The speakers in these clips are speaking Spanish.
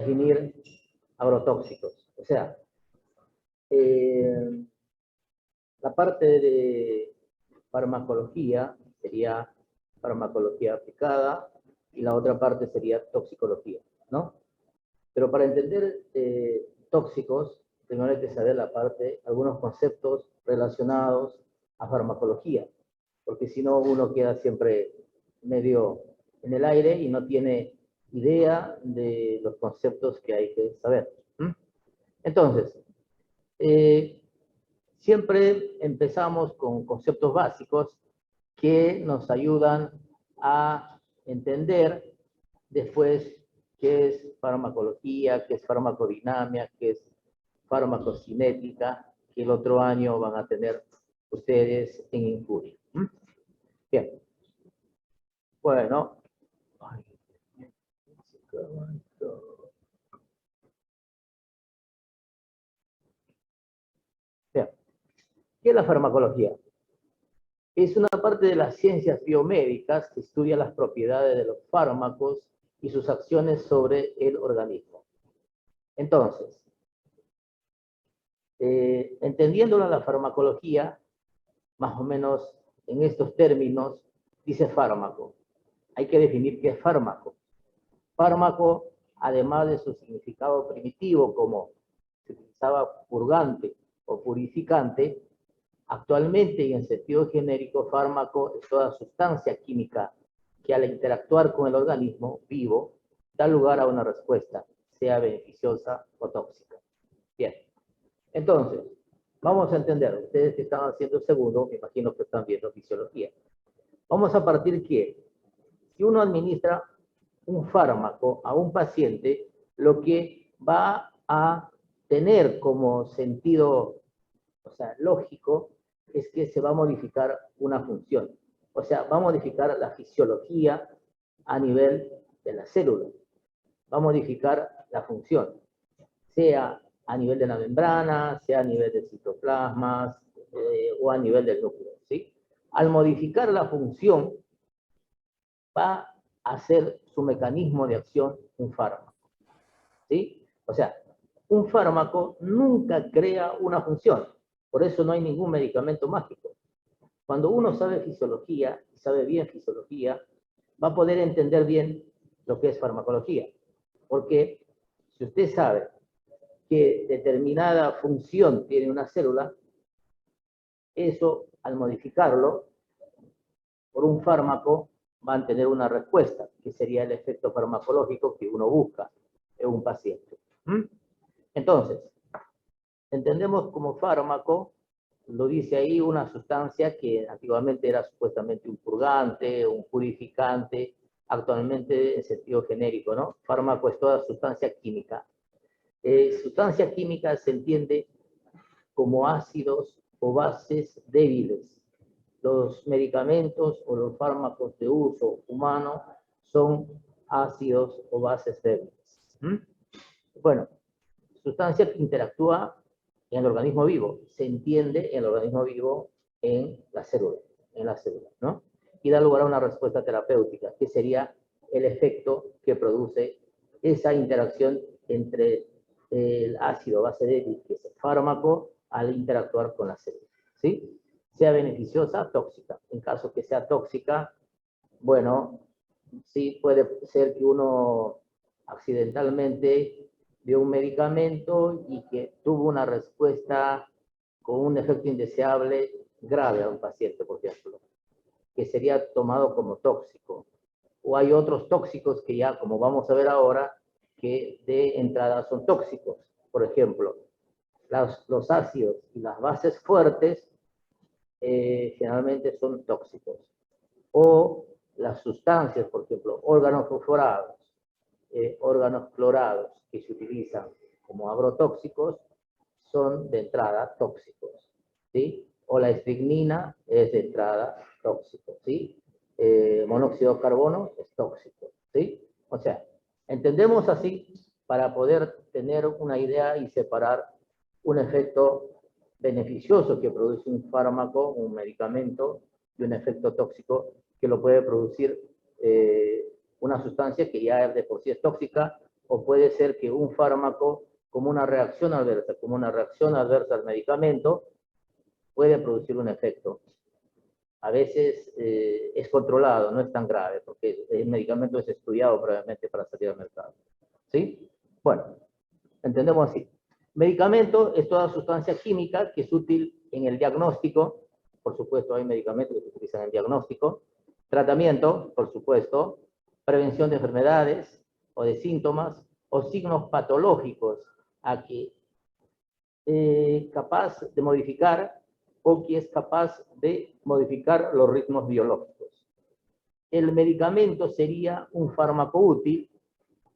definir agrotóxicos. O sea, la parte de farmacología sería farmacología aplicada y la otra parte sería toxicología, ¿no? Pero para entender tóxicos, primero hay que saber algunos conceptos relacionados a farmacología, porque si no uno queda siempre medio en el aire y no tiene idea de los conceptos que hay que saber. Entonces, siempre empezamos con conceptos básicos que nos ayudan a entender después qué es farmacología, qué es farmacodinamia, qué es farmacocinética, que el otro año van a tener ustedes en Incuria. Bien. Bueno. Bien. ¿Qué es la farmacología? Es una parte de las ciencias biomédicas que estudia las propiedades de los fármacos y sus acciones sobre el organismo. Entonces, entendiéndolo la farmacología, más o menos en estos términos, dice fármaco. Hay que definir qué es fármaco. Fármaco, además de su significado primitivo como se utilizaba purgante o purificante, actualmente y en sentido genérico, fármaco es toda sustancia química que al interactuar con el organismo vivo da lugar a una respuesta, sea beneficiosa o tóxica. Bien, entonces, vamos a entender, ustedes que están haciendo segundo, me imagino que están viendo fisiología. Vamos a partir que si uno administra un fármaco a un paciente, lo que va a tener como sentido, o sea, lógico, es que se va a modificar una función. O sea, va a modificar la fisiología a nivel de la célula. Va a modificar la función, sea a nivel de la membrana, sea a nivel de citoplasmas o a nivel del núcleo, ¿sí? Al modificar la función, va a ser su mecanismo de acción un fármaco, ¿sí? O sea, un fármaco nunca crea una función, por eso no hay ningún medicamento mágico. Cuando uno sabe fisiología, y sabe bien fisiología, va a poder entender bien lo que es farmacología, porque si usted sabe que determinada función tiene una célula, eso al modificarlo por un fármaco va a tener una respuesta, que sería el efecto farmacológico que uno busca en un paciente. Entonces, entendemos como fármaco, lo dice ahí, una sustancia que antiguamente era supuestamente un purgante, un purificante, actualmente en sentido genérico, ¿no? Fármaco es toda sustancia química. Sustancia química se entiende como ácidos o bases débiles. Los medicamentos o los fármacos de uso humano son ácidos o bases débiles. Bueno, sustancia que interactúa en el organismo vivo, se entiende en el organismo vivo en la célula, ¿no? Y da lugar a una respuesta terapéutica, que sería el efecto que produce esa interacción entre el ácido base débil, que es el fármaco, al interactuar con la célula, ¿sí? Sea beneficiosa, tóxica. En caso que sea tóxica, bueno, sí puede ser que uno accidentalmente dio un medicamento y que tuvo una respuesta con un efecto indeseable grave a un paciente, por ejemplo, que sería tomado como tóxico. O hay otros tóxicos que ya, como vamos a ver ahora, que de entrada son tóxicos. Por ejemplo, los ácidos y las bases fuertes generalmente son tóxicos. O las sustancias, por ejemplo, órganos fosforados, órganos clorados que se utilizan como agrotóxicos, son de entrada tóxicos, ¿sí? O la estricnina es de entrada tóxico, ¿sí? Monóxido de carbono es tóxico, ¿sí? O sea, entendemos así para poder tener una idea y separar un efecto beneficioso que produce un fármaco, un medicamento, y un efecto tóxico que lo puede producir una sustancia que ya de por sí es tóxica o puede ser que un fármaco, como una reacción adversa al medicamento, puede producir un efecto. A veces es controlado, no es tan grave, porque el medicamento es estudiado previamente para salir al mercado. ¿Sí? Bueno, entendemos así. Medicamento es toda sustancia química que es útil en el diagnóstico. Por supuesto, hay medicamentos que se utilizan en diagnóstico. Tratamiento, por supuesto. Prevención de enfermedades o de síntomas o signos patológicos a que capaz de modificar o que es capaz de modificar los ritmos biológicos. El medicamento sería un fármaco útil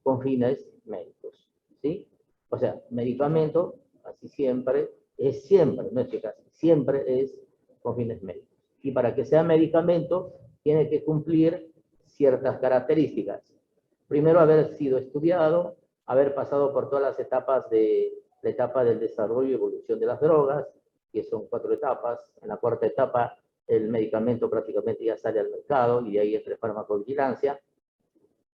con fines médicos, ¿sí? O sea, medicamento, así siempre, es siempre, no es que casi, siempre es con fines médicos. Y para que sea medicamento, tiene que cumplir ciertas características. Primero, haber sido estudiado, haber pasado por todas las etapas de la etapa del desarrollo y evolución de las drogas, que son 4 etapas. En la 4ª etapa, el medicamento prácticamente ya sale al mercado y de ahí entra farmacovigilancia.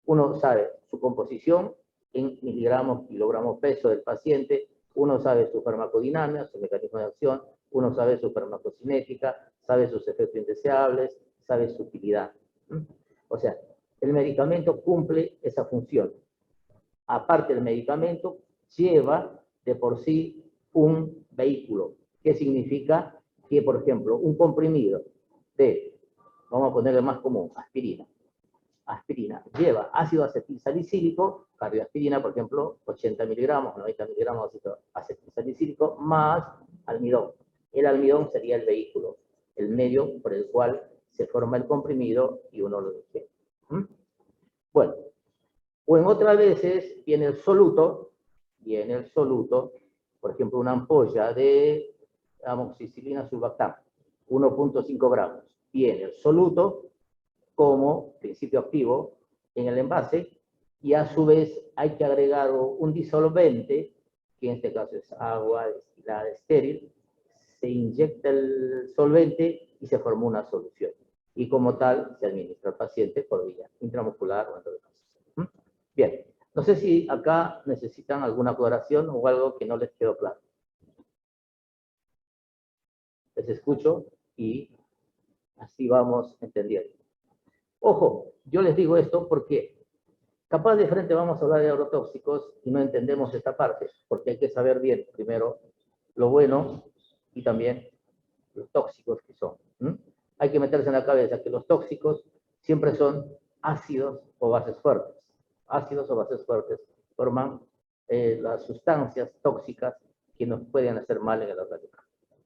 Uno sabe su composición en miligramos, kilogramos, peso del paciente. Uno sabe su farmacodinámica, su mecanismo de acción. Uno sabe su farmacocinética, sabe sus efectos indeseables, sabe su utilidad. O sea, el medicamento cumple esa función. Aparte, el medicamento lleva de por sí un vehículo. ¿Qué significa? Que, por ejemplo, un comprimido de, vamos a ponerle más común, aspirina, lleva ácido acetilsalicílico, cardioaspirina, por ejemplo, 80 miligramos, 90 miligramos de acetilsalicílico, más almidón. El almidón sería el vehículo, el medio por el cual se forma el comprimido y uno lo digiere. Bueno, o en otras veces viene el soluto, por ejemplo, una ampolla de amoxicilina sulbactam, 1.5 gramos. Viene el soluto como principio activo en el envase y a su vez hay que agregar un disolvente, que en este caso es agua destilada estéril, se inyecta el solvente y se forma una solución. Y como tal se administra al paciente por vía intramuscular o endovenosa. Bien, no sé si acá necesitan alguna aclaración o algo que no les quedó claro. Les escucho y así vamos entendiendo. Ojo, yo les digo esto porque capaz de frente vamos a hablar de agrotóxicos y no entendemos esta parte, porque hay que saber bien primero lo bueno y también los tóxicos que son. Hay que meterse en la cabeza que los tóxicos siempre son ácidos o bases fuertes. Ácidos o bases fuertes forman las sustancias tóxicas que nos pueden hacer mal en el organismo.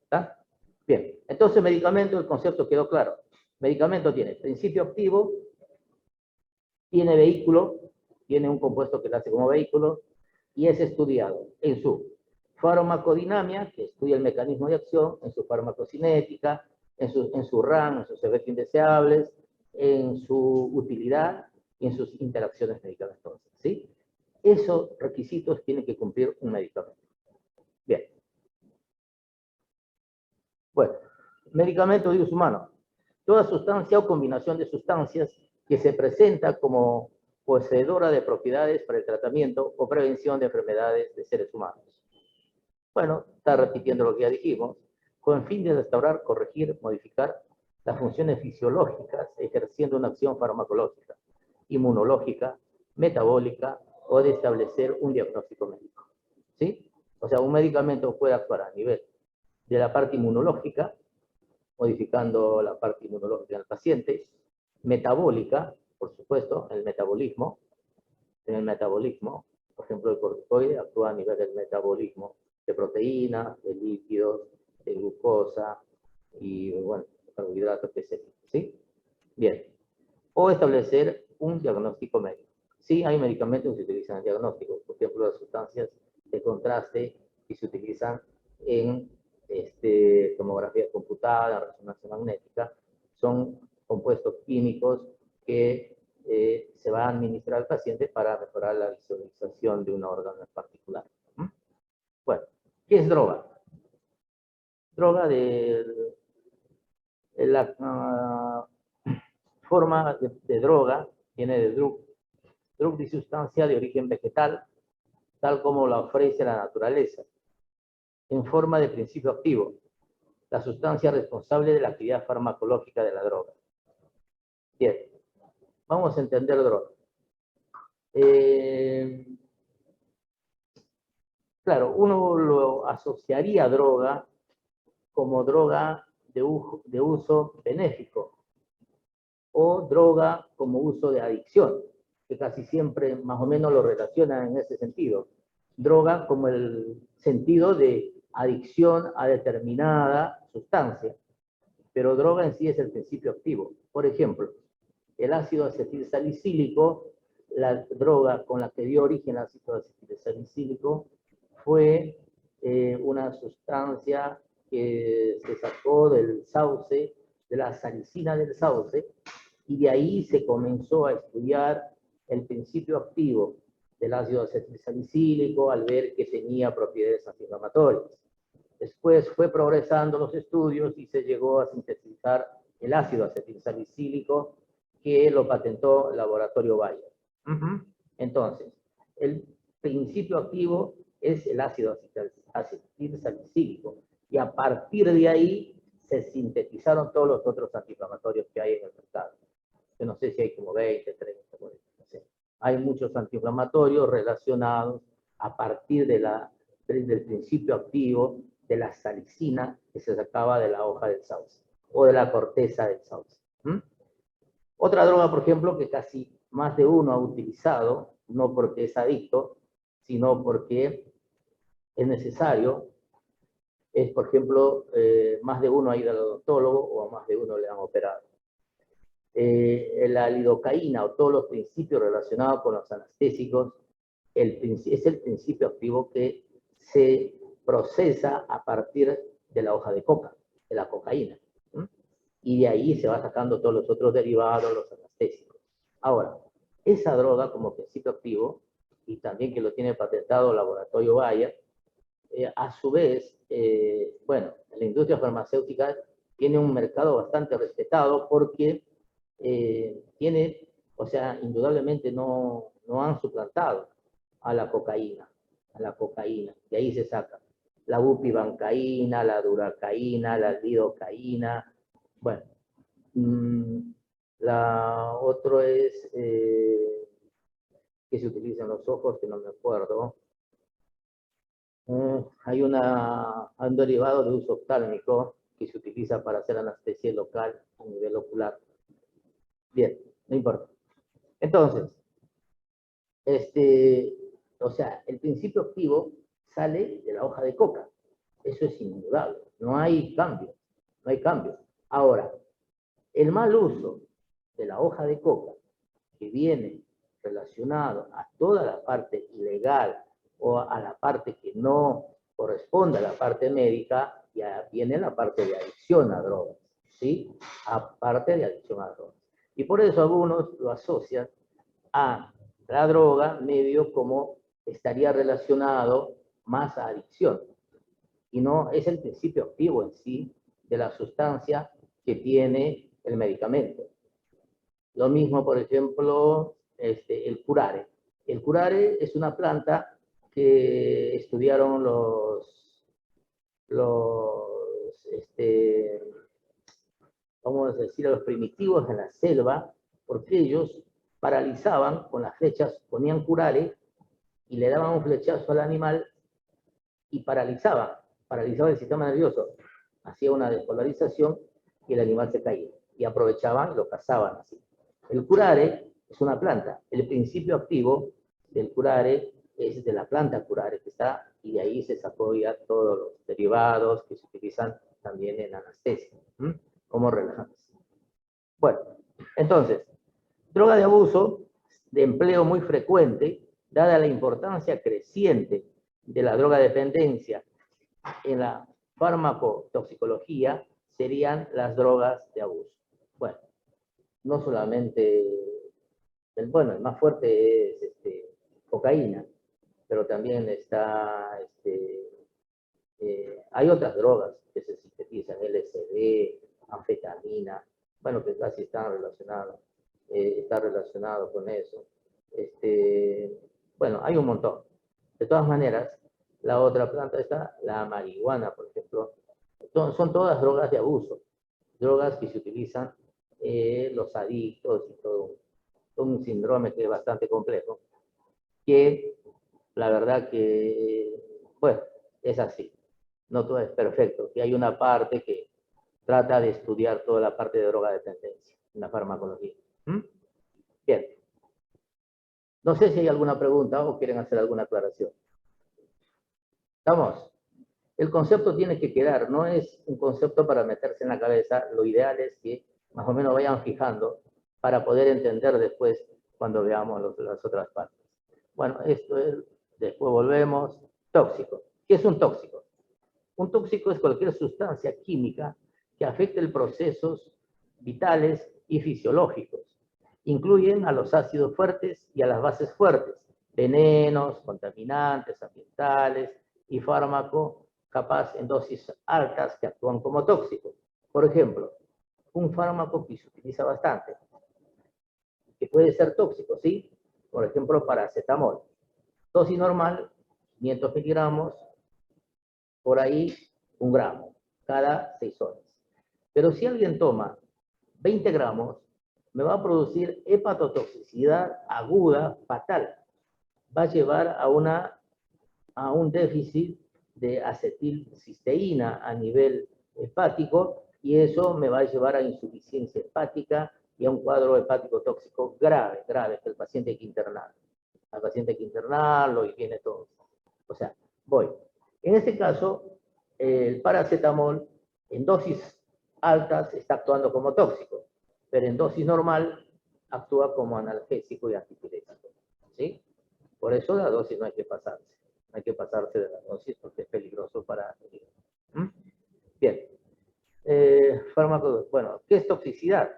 ¿Está? Bien, entonces medicamento, el concepto quedó claro. Medicamento tiene principio activo, tiene vehículo, tiene un compuesto que lo hace como vehículo y es estudiado en su farmacodinamia, que estudia el mecanismo de acción, en su farmacocinética, en su RAM, en sus efectos indeseables, en su utilidad y en sus interacciones medicamentosas. ¿Sí? Esos requisitos tiene que cumplir un medicamento. Bien. Bueno, medicamento de uso humano. Toda sustancia o combinación de sustancias que se presenta como poseedora de propiedades para el tratamiento o prevención de enfermedades de seres humanos. Bueno, está repitiendo lo que ya dijimos, con el fin de restaurar, corregir, modificar las funciones fisiológicas, ejerciendo una acción farmacológica, inmunológica, metabólica o de establecer un diagnóstico médico. ¿Sí? O sea, un medicamento puede actuar a nivel de la parte inmunológica, modificando la parte inmunológica del paciente, metabólica, por supuesto, el metabolismo. En el metabolismo, por ejemplo, el corticoide actúa a nivel del metabolismo de proteínas, de lípidos, de glucosa y, bueno, carbohidratos, etc. ¿Sí? Bien. O establecer un diagnóstico médico. Sí, hay medicamentos que se utilizan en diagnóstico, por ejemplo, las sustancias de contraste que se utilizan en tomografía computada, resonancia magnética, son compuestos químicos que se va a administrar al paciente para mejorar la visualización de un órgano en particular. Bueno, ¿qué es droga? Droga de la forma de droga, viene de drug, drug es sustancia de origen vegetal, tal como la ofrece la naturaleza, en forma de principio activo, la sustancia responsable de la actividad farmacológica de la droga. Bien, vamos a entender droga. Claro, uno lo asociaría a droga como droga de uso benéfico o droga como uso de adicción, que casi siempre más o menos lo relacionan en ese sentido. Droga como el sentido de adicción a determinada sustancia, pero droga en sí es el principio activo. Por ejemplo, el ácido acetilsalicílico, la droga con la que dio origen al ácido acetilsalicílico, fue una sustancia que se sacó del sauce, de la salicina del sauce, y de ahí se comenzó a estudiar el principio activo del ácido acetilsalicílico al ver que tenía propiedades antiinflamatorias. Después fue progresando los estudios y se llegó a sintetizar el ácido acetilsalicílico que lo patentó el laboratorio Bayer. Entonces, el principio activo es el ácido acetilsalicílico y a partir de ahí se sintetizaron todos los otros antiinflamatorios que hay en el mercado. Yo no sé si hay como 20, 30, 40, no sé. Hay muchos antiinflamatorios relacionados a partir del principio activo de la salicina que se sacaba de la hoja del sauce o de la corteza del sauce. Otra droga, por ejemplo, que casi más de uno ha utilizado, no porque es adicto, sino porque es necesario, es, por ejemplo, más de uno ha ido al odontólogo o a más de uno le han operado. La lidocaína o todos los principios relacionados con los anestésicos es el principio activo que se procesa a partir de la hoja de coca, de la cocaína. Y de ahí se va sacando todos los otros derivados, los anestésicos. Ahora, esa droga como principio activo, y también que lo tiene patentado el laboratorio Bayer, a su vez, bueno, la industria farmacéutica tiene un mercado bastante respetado porque tiene, o sea, indudablemente no han suplantado a la cocaína, de ahí se saca la bupivacaína, la duracaína, la lidocaína, bueno, la otro es que se utiliza en los ojos, que no me acuerdo. Hay un derivado de uso oftálmico que se utiliza para hacer anestesia local a nivel ocular. Bien, no importa. Entonces, o sea, el principio activo sale de la hoja de coca. Eso es indudable. No hay cambio. No hay cambio. Ahora, el mal uso de la hoja de coca, que viene relacionado a toda la parte ilegal o a la parte que no corresponde a la parte médica, ya viene la parte de adicción a drogas, ¿sí? Aparte de adicción a drogas. Y por eso algunos lo asocian a la droga medio como estaría relacionado más a adicción. Y no es el principio activo en sí de la sustancia que tiene el medicamento. Lo mismo, por ejemplo, el curare. El curare es una planta que estudiaron vamos a decir, los primitivos en la selva, porque ellos paralizaban con las flechas, ponían curare y le daban un flechazo al animal y paralizaban el sistema nervioso. Hacía una despolarización y el animal se caía. Y aprovechaban y lo cazaban así. El curare es una planta. El principio activo del curare es de la planta curare que está, y de ahí se sacó ya todos los derivados que se utilizan también en anestesia, como relajantes. Bueno, entonces, droga de abuso, de empleo muy frecuente, dada la importancia creciente de la drogadependencia en la farmacotoxicología, serían las drogas de abuso. Bueno, no solamente, el más fuerte es cocaína, pero también está, hay otras drogas que se sintetizan, LSD, anfetamina, bueno, que casi están relacionados, está relacionado con eso. Bueno, hay un montón. De todas maneras, la otra planta está, la marihuana, por ejemplo. Son todas drogas de abuso, drogas que se utilizan los adictos y todo un síndrome que es bastante complejo, que la verdad que, bueno, es así. No todo es perfecto, que hay una parte que trata de estudiar toda la parte de drogadependencia en la farmacología. ¿Mm? Bien. No sé si hay alguna pregunta o quieren hacer alguna aclaración. ¿Estamos? El concepto tiene que quedar, no es un concepto para meterse en la cabeza. Lo ideal es que más o menos vayan fijando para poder entender después cuando veamos las otras partes. Bueno, esto es, después volvemos, tóxico. ¿Qué es un tóxico? Un tóxico es cualquier sustancia química que afecte los procesos vitales y fisiológicos. Incluyen a los ácidos fuertes y a las bases fuertes, venenos, contaminantes ambientales y fármaco capaz en dosis altas que actúan como tóxicos. Por ejemplo, un fármaco que se utiliza bastante, que puede ser tóxico, ¿sí? Por ejemplo, paracetamol. Dosis normal, 500 miligramos, por ahí 1 gramo, cada 6 horas. Pero si alguien toma 20 gramos, me va a producir hepatotoxicidad aguda fatal. Va a llevar a un déficit de acetilcisteína a nivel hepático y eso me va a llevar a insuficiencia hepática y a un cuadro hepático tóxico grave, grave, que el paciente hay que internarlo. Al paciente hay que internarlo y viene todo. O sea, voy. En este caso, el paracetamol en dosis altas está actuando como tóxico, pero en dosis normal actúa como analgésico y antipirético. ¿Sí? Por eso la dosis no hay que pasarse. No hay que pasarse de la dosis porque es peligroso para el hígado. ¿Mm? Bien. Fármaco, bueno, ¿qué es toxicidad?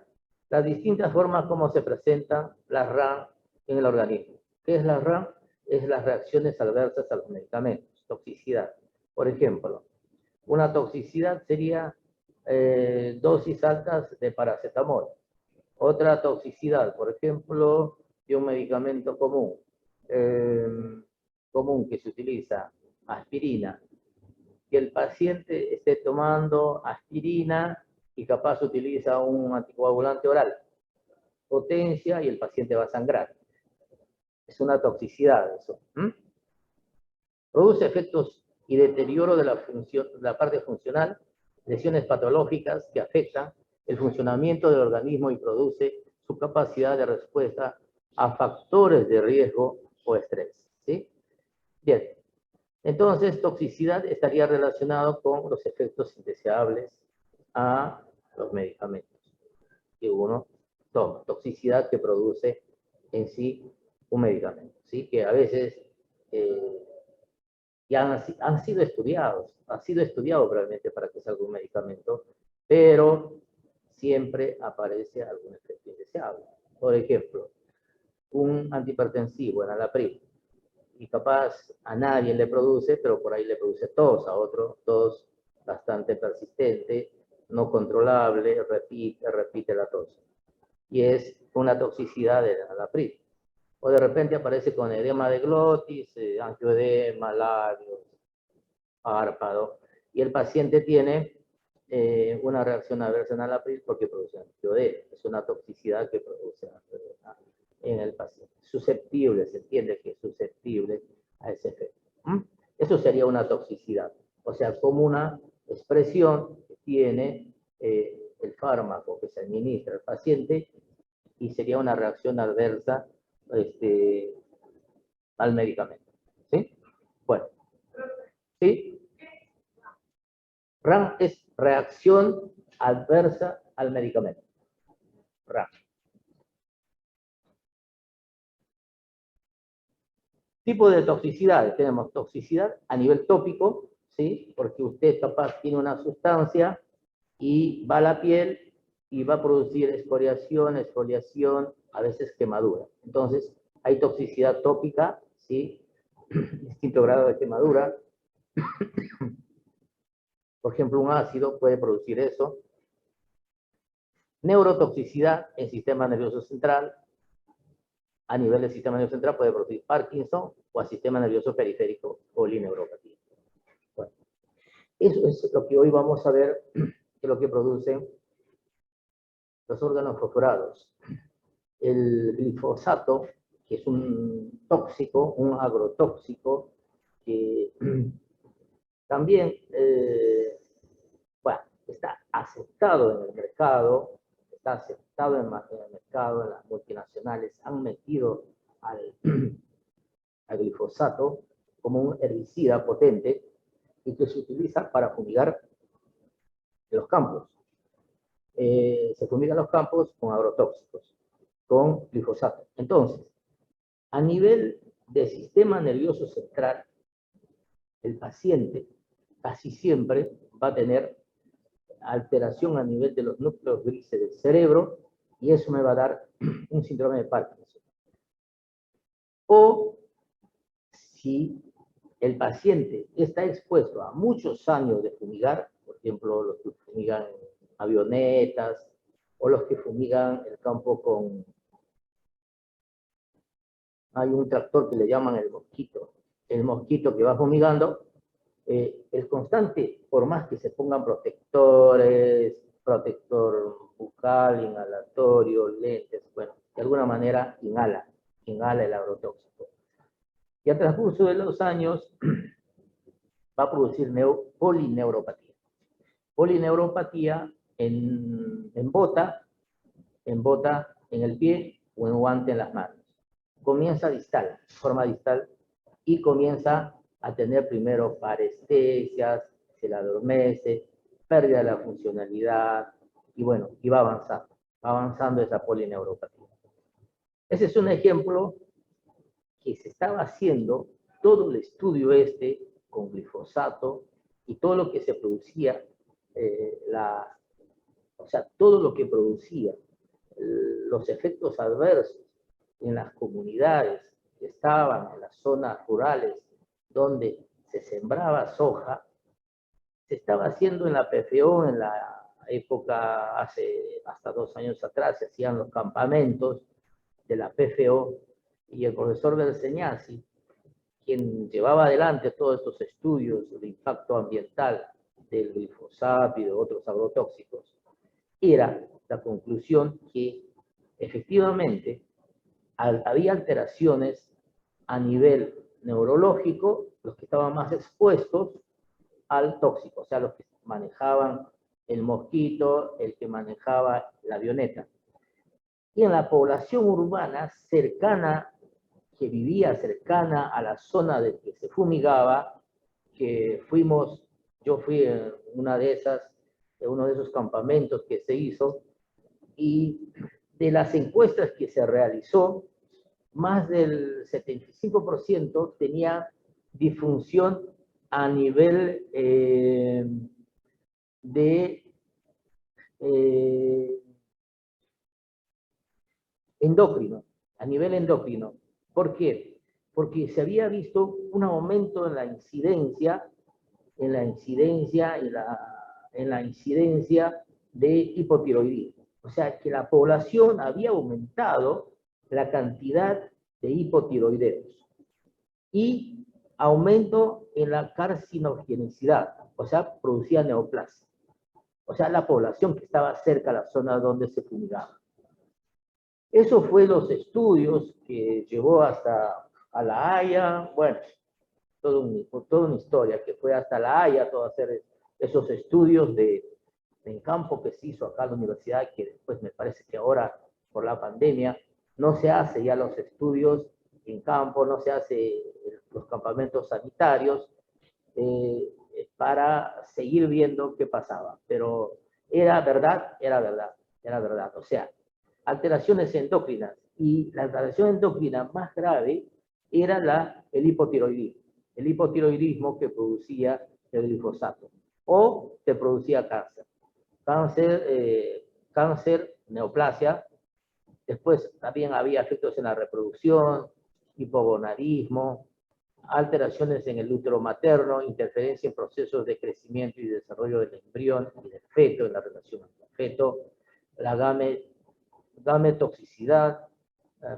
Las distintas formas como se presentan las RAM en el organismo. ¿Qué es la RAM? Es las reacciones adversas a los medicamentos, toxicidad. Por ejemplo, una toxicidad sería dosis altas de paracetamol. Otra toxicidad, por ejemplo, de un medicamento común que se utiliza, aspirina, que el paciente esté tomando aspirina y capaz utiliza un anticoagulante oral, potencia y el paciente va a sangrar. Es una toxicidad eso. Produce efectos y deterioro de la parte funcional, lesiones patológicas que afectan el funcionamiento del organismo y produce su capacidad de respuesta a factores de riesgo o estrés. ¿Sí? Bien. Entonces, toxicidad estaría relacionado con los efectos indeseables a los medicamentos que uno toma. Toxicidad que produce en sí un medicamento, ¿sí? Que a veces ya han sido estudiados, ha sido estudiado probablemente para que salga un medicamento, pero siempre aparece algún efecto indeseable. Por ejemplo, un antihipertensivo, enalapril, y capaz a nadie le produce, pero por ahí le produce tos a otro, tos bastante persistente, no controlable, repite la tos. Y es una toxicidad de la PRI. O de repente aparece con edema de glotis, angioedema, labios, párpado, y el paciente tiene una reacción adversa en alapril porque produce angioedema. Es una toxicidad que produce en el paciente. Susceptible, se entiende que es susceptible a ese efecto. Eso sería una toxicidad, o sea, como una expresión que tiene el fármaco que se administra al paciente y sería una reacción adversa al medicamento. ¿Sí? Bueno, ¿sí? RAM es reacción adversa al medicamento. RAM. Tipo de toxicidades. Tenemos toxicidad a nivel tópico, ¿sí? Porque usted capaz tiene una sustancia y va a la piel y va a producir exfoliación, a veces quemadura. Entonces, hay toxicidad tópica, ¿sí? Distinto grado de quemadura. Por ejemplo, un ácido puede producir eso. Neurotoxicidad en sistema nervioso central. a nivel del sistema nervioso central puede producir Parkinson o al sistema nervioso periférico polineuropatía. Bueno, eso es lo que hoy vamos a ver, que es lo que producen los órganos fosforados. El glifosato, que es un tóxico, un agrotóxico, que también bueno, está aceptado en el mercado, está aceptado en el mercado, las multinacionales han metido al glifosato como un herbicida potente y que se utiliza para fumigar los campos. Se fumigan los campos con agrotóxicos, con glifosato. Entonces, a nivel del sistema nervioso central, el paciente casi siempre va a tener alteración a nivel de los núcleos grises del cerebro y eso me va a dar un síndrome de Parkinson. O si el paciente está expuesto a muchos años de fumigar, por ejemplo, los que fumigan avionetas o los que fumigan el campo con... Hay un tractor que le llaman el mosquito que va fumigando, el constante, por más que se pongan protectores, protector bucal, inhalatorio, lentes, bueno, de alguna manera inhala el agrotóxico. Y a transcurso de los años va a producir polineuropatía. Polineuropatía bota, en el pie o en guante en las manos. Comienza distal, forma distal, y comienza a tener primero parestesias, se la adormece, pérdida de la funcionalidad, y bueno, y va avanzando esa polineuropatía. Ese es un ejemplo que se estaba haciendo todo el estudio con glifosato y todo lo que se producía, o sea, todo lo que producía los efectos adversos en las comunidades que estaban en las zonas rurales donde se sembraba soja, se estaba haciendo en la PFO en la época, hasta 2 años atrás, se hacían los campamentos de la PFO y el profesor Berseñasi, quien llevaba adelante todos estos estudios de impacto ambiental del glifosato y de otros agrotóxicos, era la conclusión que efectivamente había alteraciones a nivel neurológico, los que estaban más expuestos al tóxico, o sea, los que manejaban el mosquito, el que manejaba la avioneta. Y en la población urbana cercana, que vivía cercana a la zona de que se fumigaba, yo fui en uno de esos campamentos que se hizo, y de las encuestas que se realizó, más del 75% tenía disfunción a nivel endocrino, a nivel endocrino. ¿Por qué? Porque se había visto un aumento en la incidencia de hipotiroidismo. O sea, que la población había aumentado la cantidad de hipotiroideos y aumento en la carcinogenicidad, o sea, producía neoplasia. O sea, la población que estaba cerca a la zona donde se fumigaba. Eso fue los estudios que llevó hasta a La Haya, bueno, toda una historia que fue hasta La Haya, todo hacer esos estudios en campo que se hizo acá en la universidad, que después me parece que ahora por la pandemia no se hace ya los estudios en campo, no se hace los campamentos sanitarios para seguir viendo qué pasaba. Pero era verdad. O sea, alteraciones endocrinas, y la alteración endocrina más grave era el hipotiroidismo que producía el glifosato, o que producía cáncer, neoplasia. Después también había efectos en la reproducción, hipogonadismo, alteraciones en el útero materno, interferencia en procesos de crecimiento y desarrollo del embrión y del feto, en la relación entre el feto, la gametoxicidad,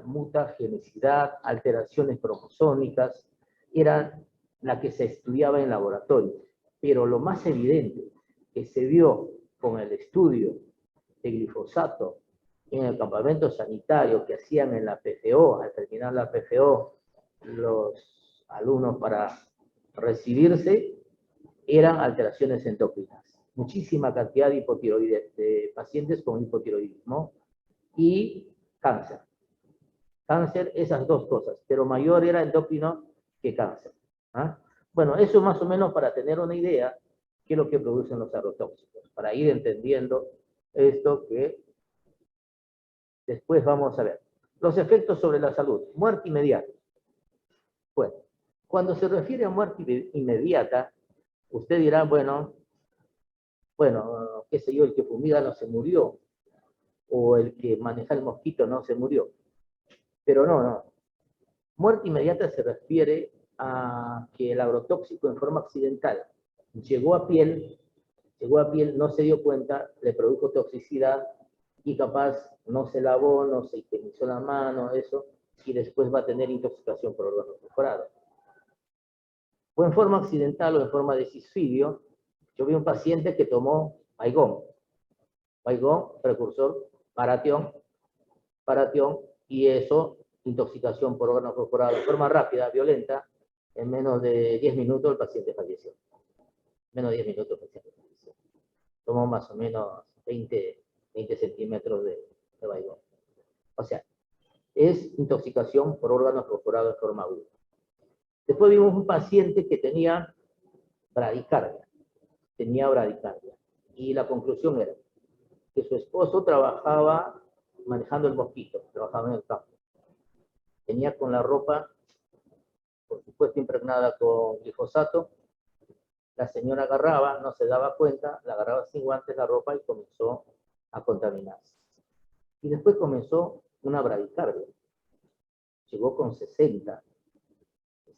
mutagenicidad, alteraciones cromosómicas, eran la que se estudiaba en laboratorio. Pero lo más evidente que se vio con el estudio de glifosato en el campamento sanitario que hacían en la PFO, al terminar la PFO, los alumnos para recibirse, eran alteraciones endocrinas. Muchísima cantidad de de pacientes con hipotiroidismo y cáncer. Cáncer, esas dos cosas, pero mayor era endocrino que cáncer. ¿Ah? Bueno, eso más o menos para tener una idea qué es lo que producen los agrotóxicos, para ir entendiendo esto que después vamos a ver. Los efectos sobre la salud, muerte inmediata. Bueno, cuando se refiere a muerte inmediata, usted dirá, bueno, qué sé yo, el que fumiga no se murió, o el que maneja el mosquito no se murió. Pero no. Muerte inmediata se refiere a que el agrotóxico en forma accidental llegó a piel, no se dio cuenta, le produjo toxicidad y capaz no se lavó, no se higienizó la mano, eso, y después va a tener intoxicación por órganos perforados. O en forma accidental o en forma de suicidio, yo vi un paciente que tomó Baigón, precursor, paratión, y eso, intoxicación por órganos perforados, de forma rápida, violenta, en menos de 10 minutos el paciente falleció. Menos de 10 minutos el paciente falleció. Tomó más o menos 20 centímetros de Baigón. O sea, es intoxicación por órganos perforados de forma aguda. Después vimos un paciente que tenía bradicardia. Y la conclusión era que su esposo trabajaba manejando el mosquito, trabajaba en el campo. Tenía con la ropa, por supuesto, impregnada con glifosato. La señora agarraba, no se daba cuenta, la agarraba sin guantes la ropa y comenzó a contaminarse. Y después comenzó una bradicardia. Llegó con 60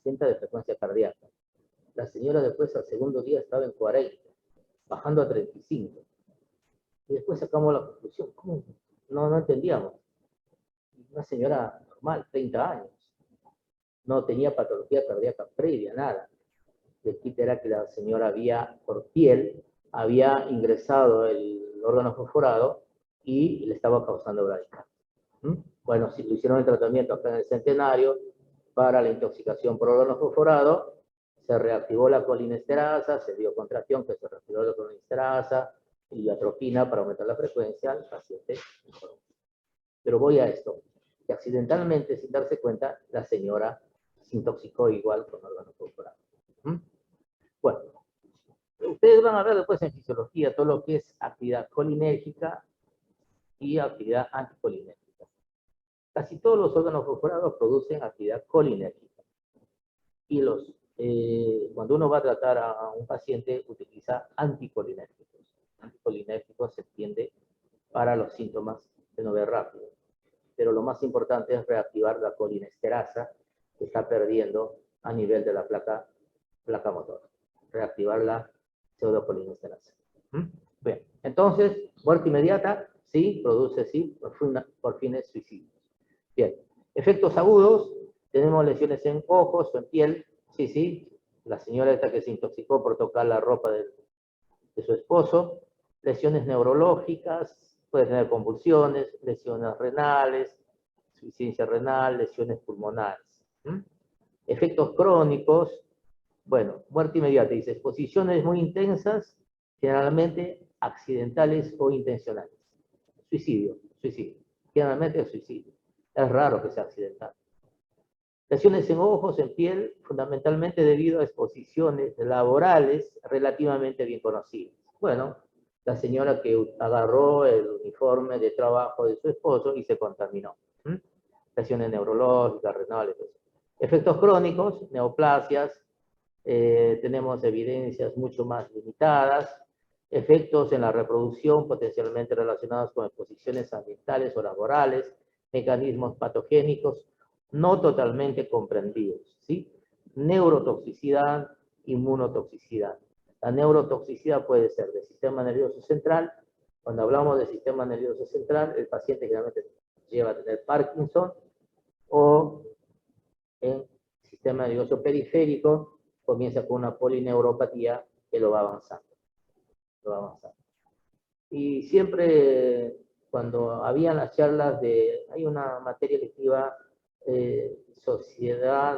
de frecuencia cardíaca. La señora después al segundo día estaba en 40, bajando a 35. Y después sacamos la conclusión. ¿Cómo? No entendíamos. Una señora normal, 30 años. No tenía patología cardíaca previa, nada. El kit era que la señora había, por piel, había ingresado el órgano perforado y le estaba causando bradicardia. Bueno, si hicieron el tratamiento acá en el Centenario para la intoxicación por órgano perforado, se reactivó la colinesterasa, se dio contracción que se reactivó la colinesterasa y atropina para aumentar la frecuencia, el paciente mejoró. Pero voy a esto, que accidentalmente, sin darse cuenta, la señora se intoxicó igual con órgano perforado. Bueno, ustedes van a ver después en fisiología todo lo que es actividad colinérgica y actividad anticolinérgica. Casi todos los órganos perforados producen actividad colinérgica. Y cuando uno va a tratar a un paciente, utiliza anticolinérgicos. Anticolinérgicos se entiende para los síntomas de no ver rápido. Pero lo más importante es reactivar la colinesterasa que está perdiendo a nivel de la placa motora. Reactivar la pseudocolinesterasa. Bien, entonces, muerte inmediata, sí, produce, sí, por fines suicidios. Bien, efectos agudos, tenemos lesiones en ojos o en piel, sí, la señora esta que se intoxicó por tocar la ropa de su esposo, lesiones neurológicas, puede tener convulsiones, lesiones renales, insuficiencia renal, lesiones pulmonares. Efectos crónicos, bueno, muerte inmediata, dice, exposiciones muy intensas, generalmente accidentales o intencionales. Suicidio, generalmente es suicidio. Es raro que sea accidental. Lesiones en ojos, en piel, fundamentalmente debido a exposiciones laborales relativamente bien conocidas. Bueno, la señora que agarró el uniforme de trabajo de su esposo y se contaminó. Lesiones neurológicas, renales. Efectos crónicos, neoplasias, tenemos evidencias mucho más limitadas. Efectos en la reproducción potencialmente relacionados con exposiciones ambientales o laborales, mecanismos patogénicos no totalmente comprendidos, ¿sí? Neurotoxicidad, inmunotoxicidad. La neurotoxicidad puede ser del sistema nervioso central. Cuando hablamos del sistema nervioso central, el paciente generalmente lleva a tener Parkinson o en sistema nervioso periférico, comienza con una polineuropatía que lo va avanzando. Y siempre cuando había las charlas hay una materia electiva,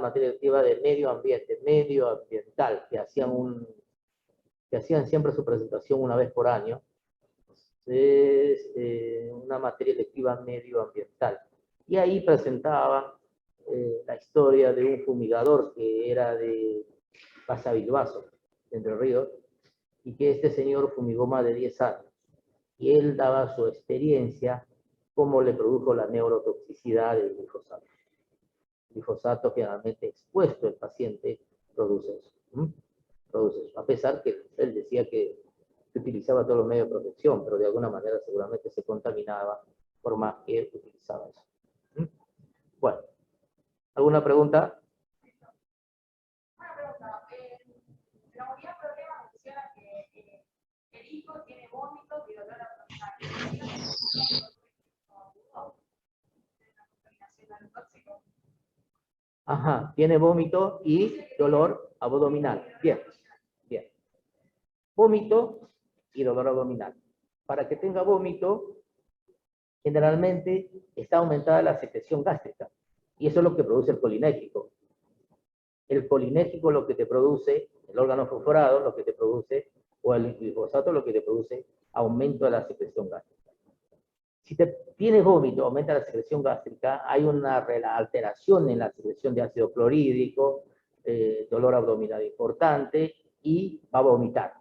materia electiva de medio ambiente, medioambiental, que hacían siempre su presentación una vez por año. Es una materia electiva medioambiental. Y ahí presentaban la historia de un fumigador que era de Pasavilbaso, de Entre Ríos, y que este señor fumigó más de 10 años. Y él daba su experiencia, cómo le produjo la neurotoxicidad del glifosato. El glifosato, generalmente expuesto el paciente, produce eso. Produce eso. A pesar que él decía que utilizaba todos los medios de protección, pero de alguna manera seguramente se contaminaba por más que utilizaba eso. Bueno, ¿alguna pregunta? Una pregunta. La unidad de problemas menciona que el hijo tiene vómitos y dolor abdominal. Ajá, tiene vómito y dolor abdominal. Bien, bien. Vómito y dolor abdominal. Para que tenga vómito, generalmente está aumentada la secreción gástrica. Y eso es lo que produce el colinérgico. El colinérgico lo que te produce, el órgano fosforado lo que te produce, o el glifosato lo que te produce, aumento de la secreción gástrica. Si tienes vómito, aumenta la secreción gástrica, hay una alteración en la secreción de ácido clorhídrico, dolor abdominal importante y va a vomitar.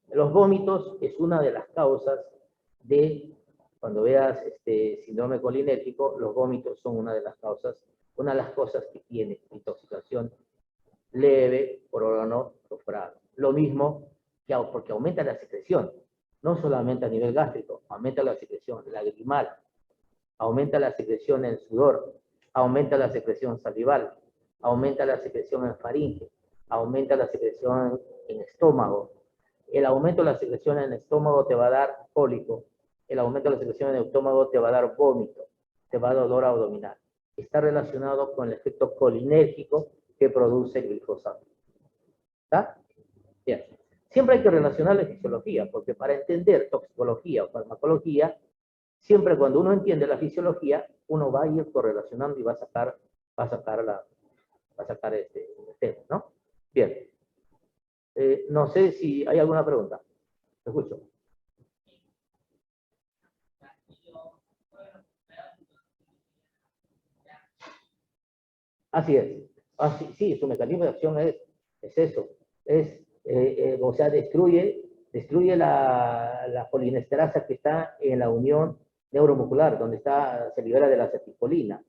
Los vómitos es una de las causas de, cuando veas síndrome colinérgico, los vómitos son una de las causas que tiene intoxicación leve por órgano fosforado. Lo mismo que porque aumenta la secreción, no solamente a nivel gástrico, aumenta la secreción lagrimal, aumenta la secreción en sudor, aumenta la secreción salival, aumenta la secreción en faringe, aumenta la secreción en estómago. El aumento de la secreción en el estómago te va a dar cólico, el aumento de la secreción en el estómago te va a dar vómito, te va a dar dolor abdominal. Está relacionado con el efecto colinérgico que produce el glifosato. ¿Está? Bien. Siempre hay que relacionar la fisiología, porque para entender toxicología o farmacología, siempre cuando uno entiende la fisiología, uno va a ir correlacionando y va a sacar este tema, ¿no? Bien. No sé si hay alguna pregunta. Te escucho. Así es. Sí, su mecanismo de acción es eso. O sea, destruye la polinesterasa que está en la unión neuromuscular, donde se libera de la acetilcolina.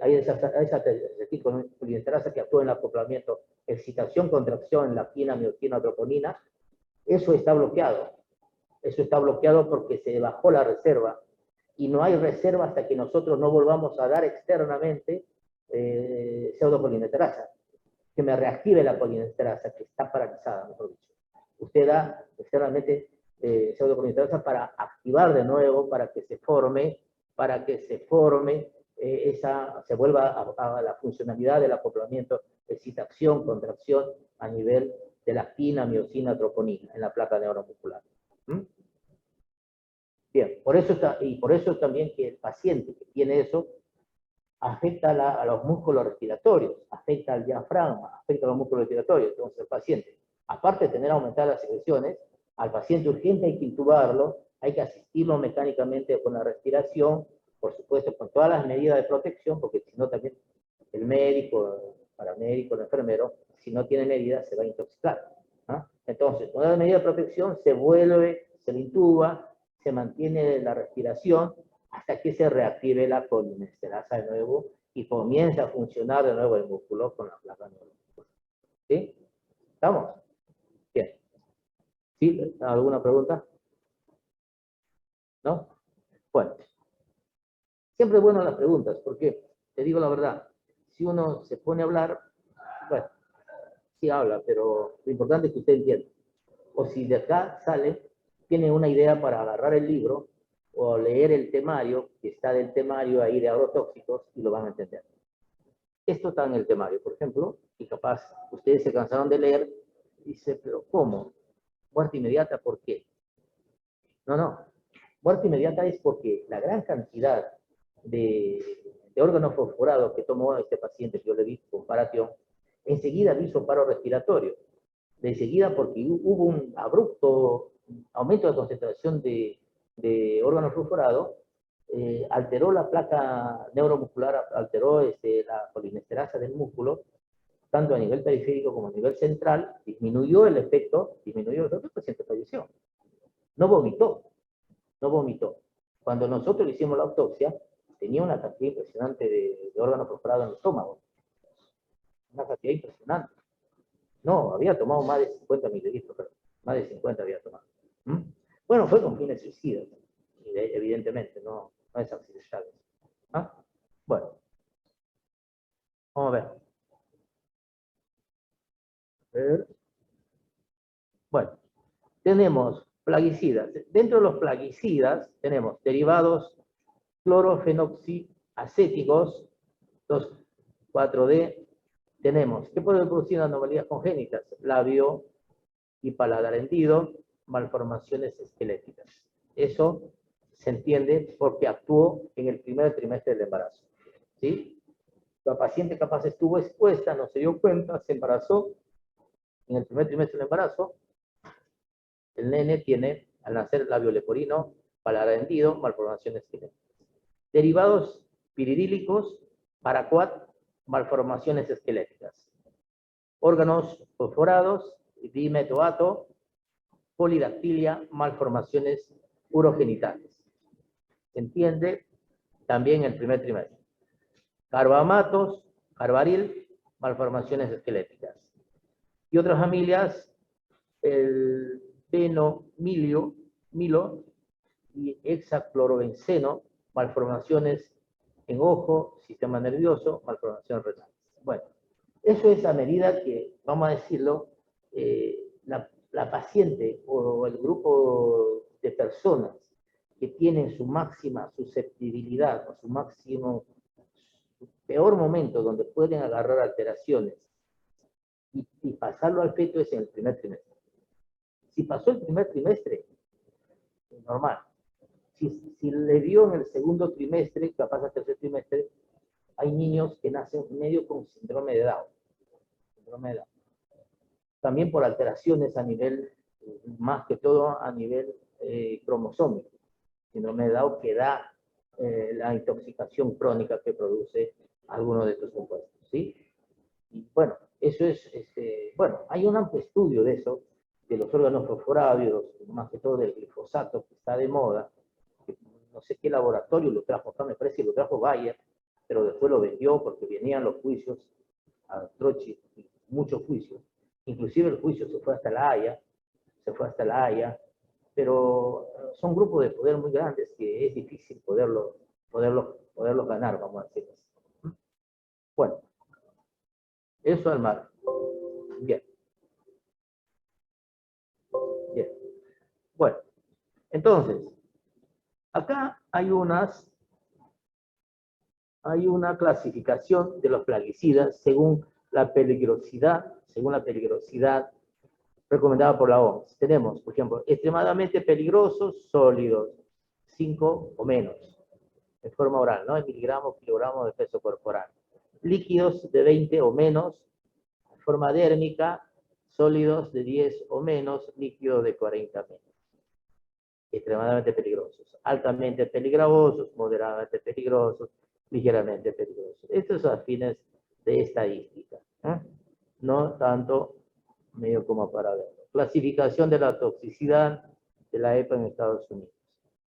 Hay esa acetilcolinesterasa que actúa en el acoplamiento, excitación, contracción, leptina, miotina, troponina. Eso está bloqueado. Eso está bloqueado porque se bajó la reserva. Y no hay reserva hasta que nosotros no volvamos a dar externamente pseudopolinesterasa, que me reactive la polinesterasa, que está paralizada, mejor dicho. Usted da externamente pseudopolinesterasa para activar de nuevo, para que se forme, se vuelva a la funcionalidad del acoplamiento, excitación, contracción a nivel de la actina, miocina, troponina, en la placa neuromuscular. Bien, por eso también que el paciente que tiene eso afecta a los músculos respiratorios, afecta al diafragma, afecta a los músculos respiratorios. Entonces el paciente, aparte de tener aumentadas las secreciones, al paciente urgente hay que intubarlo, hay que asistirlo mecánicamente con la respiración, por supuesto con todas las medidas de protección, porque si no también el médico, el paramédico, el enfermero, si no tiene medidas se va a intoxicar. ¿no? Entonces, con la medida de protección se le intuba, se mantiene la respiración, hasta que se reactive la polinesterasa de nuevo y comienza a funcionar de nuevo el músculo con la placa neuromuscular. ¿Sí? ¿Estamos? Bien. ¿Sí? ¿Alguna pregunta? ¿No? Bueno. Siempre es bueno las preguntas, porque, te digo la verdad, si uno se pone a hablar, bueno, sí habla, pero lo importante es que usted entienda. O si de acá sale, tiene una idea para agarrar el libro, o leer el temario, que está del temario ahí de agrotóxicos, y lo van a entender. Esto está en el temario, por ejemplo, y capaz ustedes se cansaron de leer, dice, pero ¿cómo? Muerte inmediata, ¿por qué? No, no. Muerte inmediata es porque la gran cantidad de órganos fosforados que tomó este paciente que yo le di comparación, enseguida le hizo paro respiratorio. De enseguida porque hubo un abrupto aumento de concentración de órganos fosforados, alteró la placa neuromuscular, alteró la colinesterasa del músculo, tanto a nivel periférico como a nivel central, disminuyó el efecto, el paciente falleció. No vomitó, no vomitó. Cuando nosotros le hicimos la autopsia, tenía una cantidad impresionante de órganos fosforados en el estómago. Una cantidad impresionante. No, había tomado más de 50 mililitros, pero más de 50 había tomado. ¿Mm? Bueno, fue con fines suicidas, evidentemente, no es accidental. ¿Ah? Bueno, vamos a ver. Bueno, tenemos plaguicidas. Dentro de los plaguicidas tenemos derivados clorofenoxiacéticos, 2,4-D. Tenemos, ¿qué pueden producir anomalías congénitas? Labio y paladar hendido, malformaciones esqueléticas. Eso se entiende porque actuó en el primer trimestre del embarazo. ¿Sí? La paciente capaz estuvo expuesta, no se dio cuenta, se embarazó. En el primer trimestre del embarazo, el nene tiene, al nacer, labio leporino, paladar hendido, malformaciones esqueléticas. Derivados pirirílicos, paraquat, malformaciones esqueléticas. Órganos fosforados, dimetoato, polidactilia, malformaciones urogenitales. ¿Se entiende? También el primer trimestre. Carbamatos, carbaril, malformaciones esqueléticas. Y otras familias, el milo y hexaclorobenceno, malformaciones en ojo, sistema nervioso, malformaciones renales. Bueno, eso es a medida que, vamos a decirlo, la paciente o el grupo de personas que tienen su máxima susceptibilidad o su peor momento donde pueden agarrar alteraciones y pasarlo al feto es en el primer trimestre. Si pasó el primer trimestre, normal. Si le dio en el segundo trimestre, capaz al tercer trimestre, hay niños que nacen medio con síndrome de Down. También por alteraciones a nivel, más que todo a nivel cromosómico. Síndrome de Down que da la intoxicación crónica que produce alguno de estos compuestos, ¿sí? Y bueno, eso es, bueno, hay un amplio estudio de eso, de los órganos fosforábidos, más que todo del glifosato, que está de moda, que no sé qué laboratorio lo trajo, acá me parece que lo trajo Bayer, pero después lo vendió porque venían los juicios a Trochi, muchos juicios, inclusive el juicio se fue hasta La Haya, pero son grupos de poder muy grandes que es difícil poderlos ganar, vamos a decir así. Bueno, eso al mar. Bien. Bien. Bueno, entonces, acá hay una clasificación de los plaguicidas según la peligrosidad recomendada por la OMS. Tenemos, por ejemplo, extremadamente peligrosos, sólidos, 5 o menos, en forma oral, ¿no? En miligramos, kilogramos de peso corporal. Líquidos de 20 o menos, en forma dérmica, sólidos de 10 o menos, líquidos de 40 menos. Extremadamente peligrosos, altamente peligrosos, moderadamente peligrosos, ligeramente peligrosos. Estos son fines de estadística, no tanto medio como para verlo. Clasificación de la toxicidad de la EPA en Estados Unidos.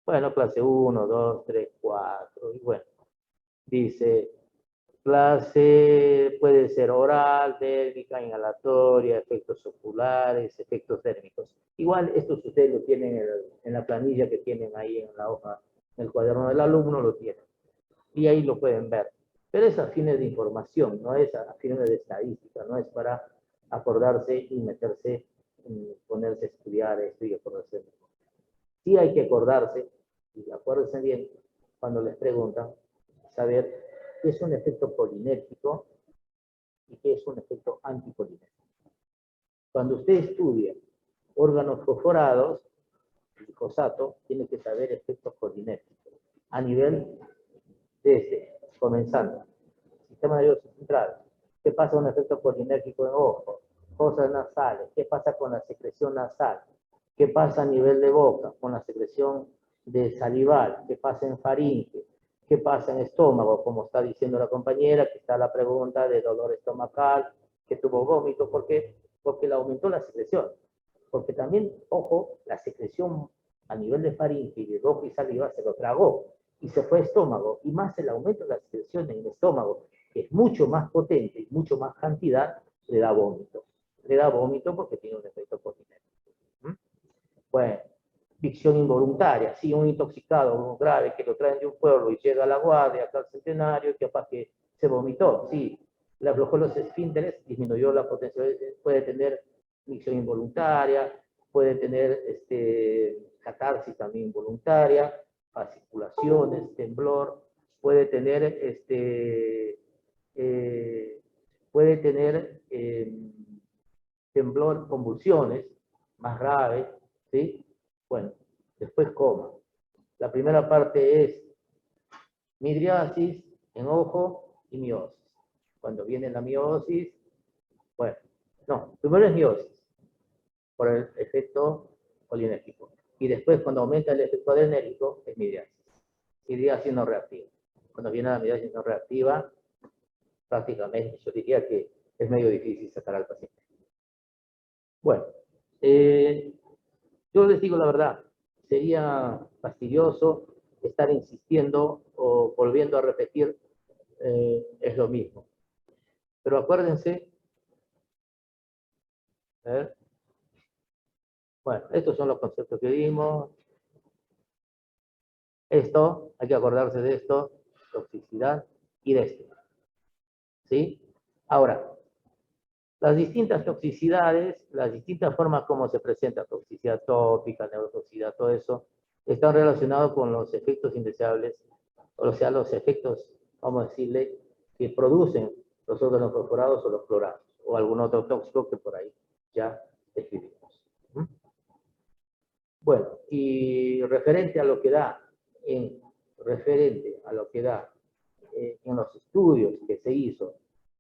Bueno, clase 1, 2, 3, 4, y bueno, dice, clase puede ser oral, térmica, inhalatoria, efectos oculares, efectos térmicos. Igual estos ustedes lo tienen en la planilla que tienen ahí en la hoja, en el cuaderno del alumno lo tienen. Y ahí lo pueden ver. Pero es a fines de información, no es a fines de estadística, no es para acordarse y meterse, ponerse a estudiar esto y acordarse. Sí hay que acordarse, y acuérdense bien, cuando les preguntan, saber qué es un efecto polinéptico y qué es un efecto anticolinérgico. Cuando usted estudia órganos fosforados, el glifosato tiene que saber efectos colinérgicos a nivel desde, comenzando, sistema nervioso central. ¿Qué pasa con el efecto colinérgico en ojo? Fosas nasales. ¿Qué pasa con la secreción nasal? ¿Qué pasa a nivel de boca con la secreción de salival? ¿Qué pasa en faringe? ¿Qué pasa en estómago? Como está diciendo la compañera, que está la pregunta de dolor estomacal, que tuvo vómito. ¿Por qué? Porque le aumentó la secreción. Porque también, ojo, la secreción a nivel de faringe y de boca y saliva se lo tragó y se fue a estómago. Y más el aumento de la secreción en el estómago, que es mucho más potente y mucho más cantidad, le da vómito. Le da vómito porque tiene un efecto colinérgico. Bueno, vicción involuntaria, sí, un intoxicado grave que lo traen de un pueblo y llega a la guardia, acá al Centenario, capaz que se vomitó, sí, le aflojó los esfínteres, disminuyó la potencia, puede tener vicción involuntaria, puede tener catarsis también involuntaria, fasciculaciones, temblor, puede tener temblor, convulsiones más graves, ¿sí? Bueno, después coma. La primera parte es midriasis en ojo y miosis. Cuando viene la miosis, bueno, no, primero es miosis, por el efecto colinérgico. Y después, cuando aumenta el efecto adrenérgico, es midriasis. Midriasis no reactiva. Cuando viene la midriasis no reactiva, prácticamente yo diría que es medio difícil sacar al paciente. Bueno, yo les digo la verdad, sería fastidioso estar insistiendo o volviendo a repetir, es lo mismo. Pero acuérdense, bueno, estos son los conceptos que vimos. Esto, hay que acordarse de esto, toxicidad y de esto. ¿Sí? Ahora, las distintas toxicidades, las distintas formas como se presenta, toxicidad tópica, neurotoxicidad, todo eso, están relacionados con los efectos indeseables, o sea, los efectos, vamos a decirle, que producen los órganos perforados o los clorados, o algún otro tóxico que por ahí ya describimos. Bueno, y referente a lo que da en los estudios que se hizo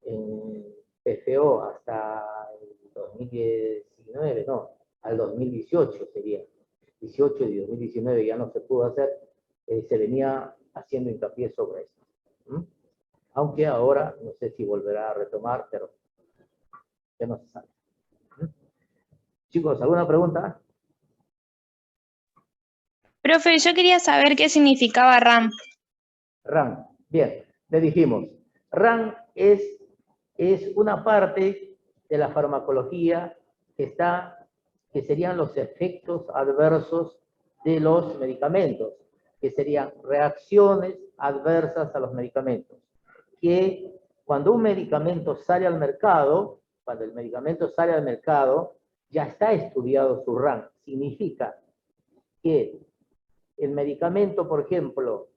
en PFO hasta el 2019, no, al 2018 sería, 18 y 2019 ya no se pudo hacer, se venía haciendo hincapié sobre esto. Aunque ahora no sé si volverá a retomar, pero ya no se sabe. Chicos, ¿alguna pregunta? Profe, yo quería saber qué significaba RAM. RAM, bien, le dijimos, RAM es una parte de la farmacología que serían los efectos adversos de los medicamentos, que serían reacciones adversas a los medicamentos, que cuando un medicamento sale al mercado, cuando el medicamento sale al mercado, ya está estudiado su RAM. Significa que el medicamento, por ejemplo,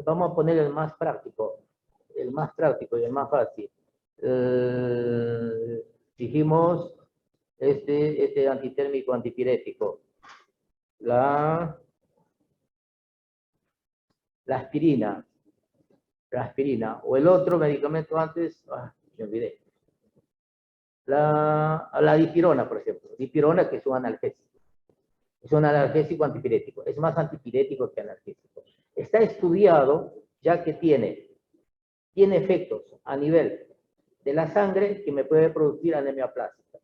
vamos a poner el más práctico y el más fácil. Dijimos este antitérmico antipirético, la aspirina, o el otro medicamento antes, me olvidé, la dipirona, por ejemplo, dipirona, que es un analgésico. Es un analgésico antipirético, es más antipirético que analgésico. Está estudiado ya que tiene efectos a nivel de la sangre que me puede producir anemia plástica.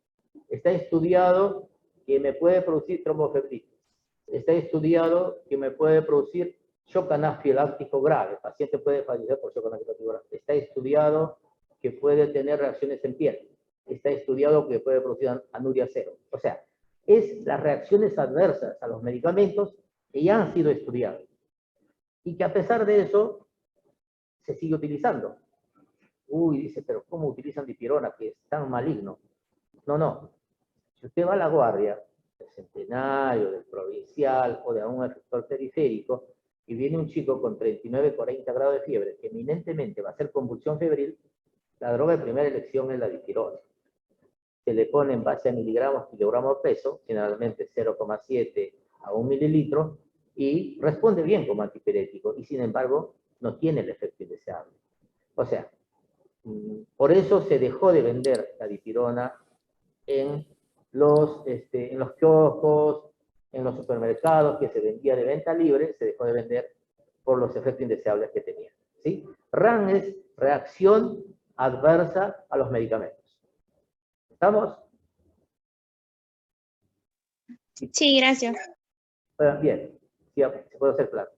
Está estudiado que me puede producir tromboflebitis. Está estudiado que me puede producir shock anafiláctico grave. El paciente puede fallecer por shock anafiláctico grave. Está estudiado que puede tener reacciones en piel. Está estudiado que puede producir anuria cero. O sea, es las reacciones adversas a los medicamentos que ya han sido estudiados. Y que a pesar de eso, se sigue utilizando. Uy, dice, pero ¿cómo utilizan dipirona que es tan maligno? No. Si usted va a la guardia del Centenario, del Provincial o de algún efector periférico y viene un chico con 39, 40 grados de fiebre que eminentemente va a hacer convulsión febril, La droga de primera elección es la dipirona. Se le pone en base a miligramos, kilogramos peso, generalmente 0,7 a 1 mililitro, y responde bien como antipirético, y sin embargo no tiene el efecto indeseable. O sea, por eso se dejó de vender la dipirona en los kioscos, en los supermercados, que se vendía de venta libre, se dejó de vender por los efectos indeseables que tenía. ¿Sí? RAN es reacción adversa a los medicamentos. ¿Estamos? Sí, gracias. Bien, sí, se puede hacer claro.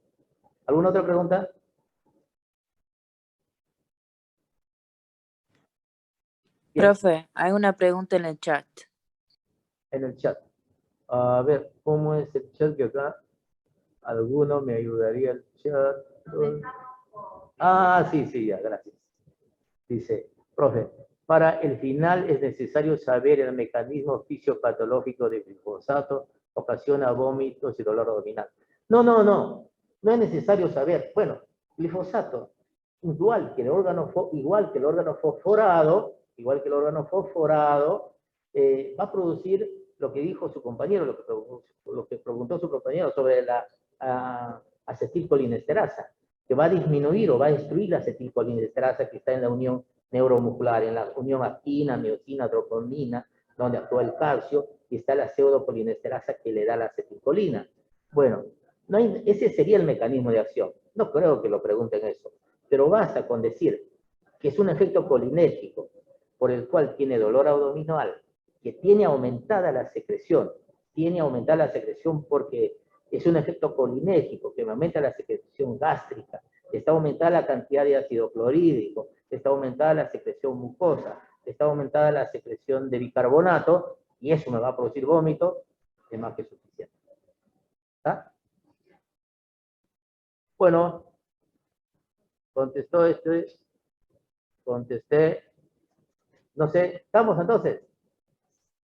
¿Alguna otra pregunta? Bien. Profe, hay una pregunta en el chat. En el chat. A ver, ¿cómo es el chat? Que acá alguno me ayudaría el chat. Ah, sí, ya, gracias. Dice, profe, para el final es necesario saber el mecanismo fisiopatológico del glifosato, ocasiona vómitos y dolor abdominal. No es necesario saber. Bueno, glifosato, igual que el órgano fosforado, va a producir lo que dijo su compañero, lo que preguntó su compañero sobre la acetilcolinesterasa, que va a disminuir o va a destruir la acetilcolinesterasa que está en la unión neuromuscular, en la unión actina, miosina, troponina, donde actúa el calcio, y está la pseudocolinesterasa que le da la acetilcolina. Bueno, ese sería el mecanismo de acción. No creo que lo pregunten eso, pero basta con decir que es un efecto colinérgico por el cual tiene dolor abdominal, que tiene aumentada la secreción porque es un efecto colinérgico, que me aumenta la secreción gástrica, está aumentada la cantidad de ácido clorhídrico, está aumentada la secreción mucosa, está aumentada la secreción de bicarbonato, y eso me va a producir vómito, es más que suficiente. ¿Está? Bueno, contesté, no sé, ¿estamos entonces?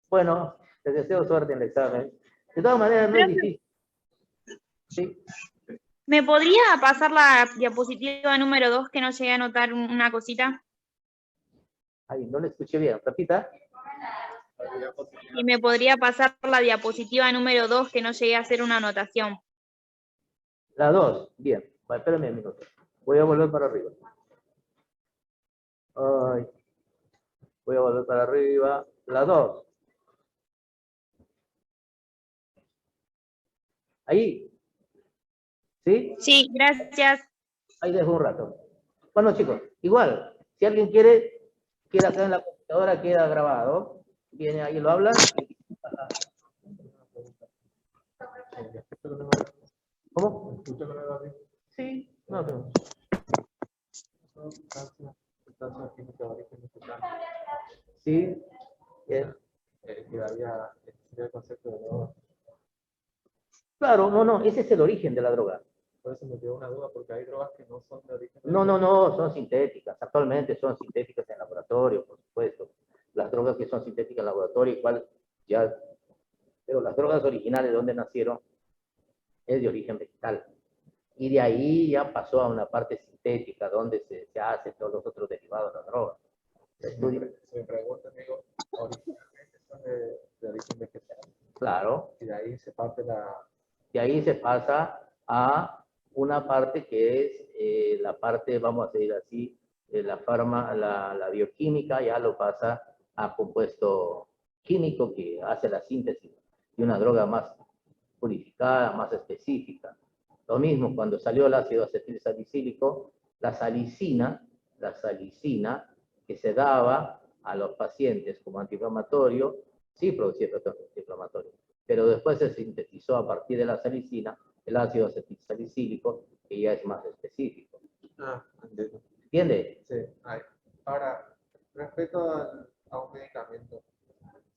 Bueno, les deseo suerte en el examen. De todas maneras, no es difícil. ¿Sí? ¿Me podría pasar la diapositiva número 2 que no llegué a anotar una cosita? Ay, no le escuché bien. Repita. Y me podría pasar la diapositiva número 2 que no llegué a hacer una anotación. La 2. Bien. Bueno, espérame un minuto. Voy a volver para arriba. Ay. Voy a volver para arriba. La 2. Ahí. ¿Sí? Sí, gracias. Ahí dejo un rato. Bueno, chicos, igual, si alguien quiere, queda acá en la computadora, queda grabado. Viene ahí, lo hablan. ¿Cómo? Sí, no, no. Sí, bien. Claro, no, ese es el origen de la droga. Por eso me quedó una duda, porque hay drogas que no son de origen. No, son sintéticas. Actualmente son sintéticas en laboratorio, por supuesto. Las drogas que son sintéticas en laboratorio, igual ya. Pero las drogas originales, ¿de dónde nacieron? Es de origen vegetal. Y de ahí ya pasó a una parte sintética, donde se hacen todos los otros derivados de la droga. Si me preguntan, digo, originalmente son de origen vegetal. Claro. Y de ahí se parte De ahí se pasa a una parte que es la parte, vamos a decir así, la bioquímica, ya lo pasa a compuesto químico que hace la síntesis de una droga más purificada, más específica. Lo mismo cuando salió el ácido acetilsalicílico, la salicina que se daba a los pacientes como antiinflamatorio, sí producía efectos antiinflamatorios, pero después se sintetizó a partir de la salicina el ácido acetilsalicílico, que ya es más específico. entiendo. ¿Entiende? Sí. Ahora, respecto a un medicamento,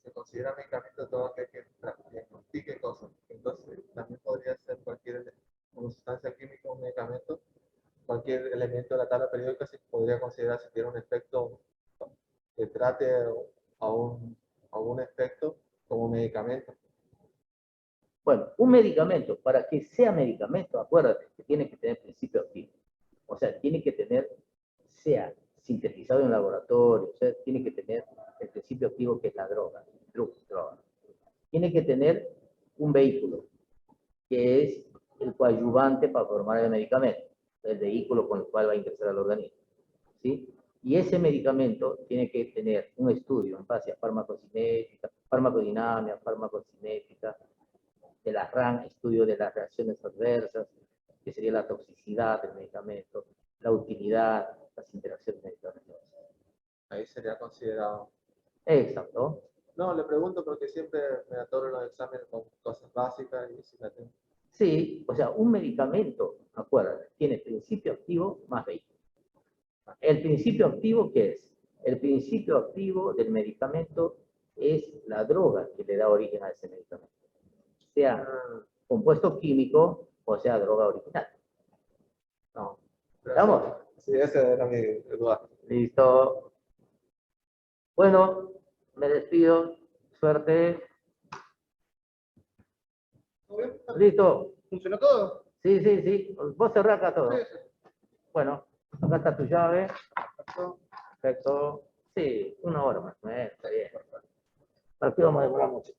se considera medicamento todo aquel que diagnostique cosas. Entonces, también podría ser cualquier sustancia química, un medicamento, cualquier elemento de la tabla periódica se podría considerar si tiene un efecto que trate a un efecto como medicamento. Bueno, un medicamento, para que sea medicamento, acuérdate que tiene que tener principio activo. O sea, tiene que tener, sea sintetizado en laboratorio, o sea, tiene que tener el principio activo que es la droga. Tiene que tener un vehículo, que es el coadyuvante para formar el medicamento, el vehículo con el cual va a ingresar al organismo, ¿sí? Y ese medicamento tiene que tener un estudio en base a farmacocinética, farmacodinámica, farmacocinética, de la RAN, estudio de las reacciones adversas, que sería la toxicidad del medicamento, la utilidad, las interacciones medicamentosas. Ahí sería considerado. Exacto. No, le pregunto porque siempre me atoro en los exámenes con cosas básicas y si la tengo. Sí, o sea, un medicamento, acuérdate, tiene principio activo más vehículo. ¿El principio activo qué es? El principio activo del medicamento es la droga que le da origen a ese medicamento. Sea compuesto químico o sea droga original. ¿No? ¿Estamos? Sí, esa era mi duda. Listo. Bueno, me despido. Suerte. ¿Todo bien? ¿Listo? ¿Funcionó todo? Sí, sí, sí. Vos cerrás acá todo. Sí, sí. Bueno, acá está tu llave. Perfecto. Perfecto. Sí, 1 hora más. Está bien. ¿Para qué vamos a demorar mucho?